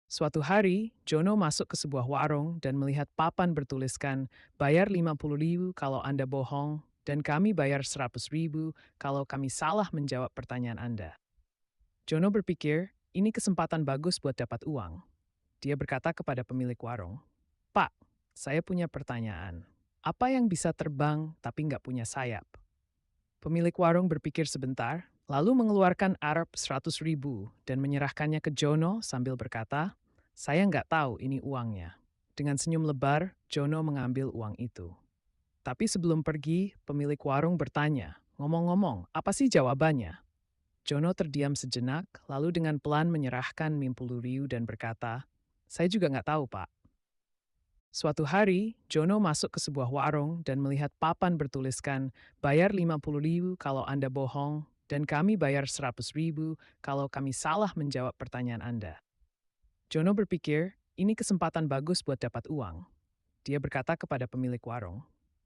Suatu hari, Jono masuk ke sebuah warung dan melihat papan bertuliskan, bayar 50.000 kalau Anda bohong, dan kami bayar 100.000 kalau kami salah menjawab pertanyaan Anda. Jono berpikir, ini kesempatan bagus buat dapat uang. Dia berkata kepada pemilik warung, Pak, saya punya pertanyaan. Apa yang bisa terbang tapi nggak punya sayap? Pemilik warung berpikir sebentar, lalu mengeluarkan Arab 100.000 dan menyerahkannya ke Jono sambil berkata, saya nggak tahu ini uangnya. Dengan senyum lebar, Jono mengambil uang itu. Tapi sebelum pergi, pemilik warung bertanya, ngomong-ngomong, apa sih jawabannya? Jono terdiam sejenak, lalu dengan pelan menyerahkan Mimpulu Riu dan berkata, saya juga nggak tahu, Pak. Suatu hari, Jono masuk ke sebuah warung dan melihat papan bertuliskan, bayar 50.000 kalau Anda bohong, dan kami bayar 100.000 kalau kami salah menjawab pertanyaan Anda. Jono berpikir, ini kesempatan bagus buat dapat uang. Dia berkata kepada pemilik warung,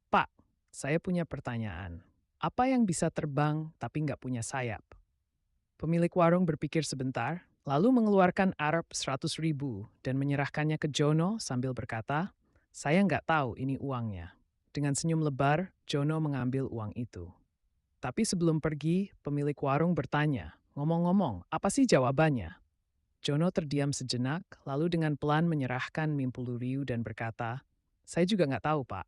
Pak, saya punya pertanyaan. Apa yang bisa terbang tapi nggak punya sayap? Pemilik warung berpikir sebentar, lalu mengeluarkan Arab 100.000 dan menyerahkannya ke Jono sambil berkata, saya nggak tahu ini uangnya. Dengan senyum lebar, Jono mengambil uang itu. Tapi sebelum pergi, pemilik warung bertanya, ngomong-ngomong, apa sih jawabannya? Jono terdiam sejenak, lalu dengan pelan menyerahkan Mimpulu Riu dan berkata, saya juga nggak tahu, Pak.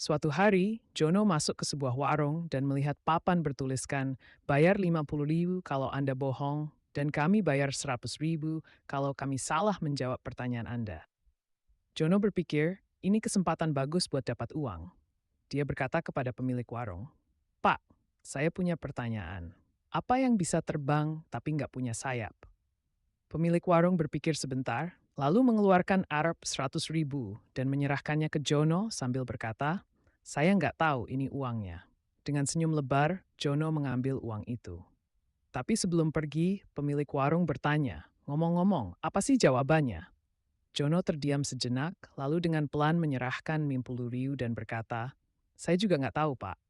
Suatu hari, Jono masuk ke sebuah warung dan melihat papan bertuliskan, bayar 50.000 kalau Anda bohong, dan kami bayar 100.000 kalau kami salah menjawab pertanyaan Anda. Jono berpikir, ini kesempatan bagus buat dapat uang. Dia berkata kepada pemilik warung, Pak, saya punya pertanyaan. Apa yang bisa terbang tapi nggak punya sayap? Pemilik warung berpikir sebentar, lalu mengeluarkan Arab 100.000 dan menyerahkannya ke Jono sambil berkata, saya nggak tahu ini uangnya. Dengan senyum lebar, Jono mengambil uang itu. Tapi sebelum pergi, pemilik warung bertanya, ngomong-ngomong, apa sih jawabannya? Jono terdiam sejenak, lalu dengan pelan menyerahkan Mimpulu Riu dan berkata, saya juga nggak tahu, Pak.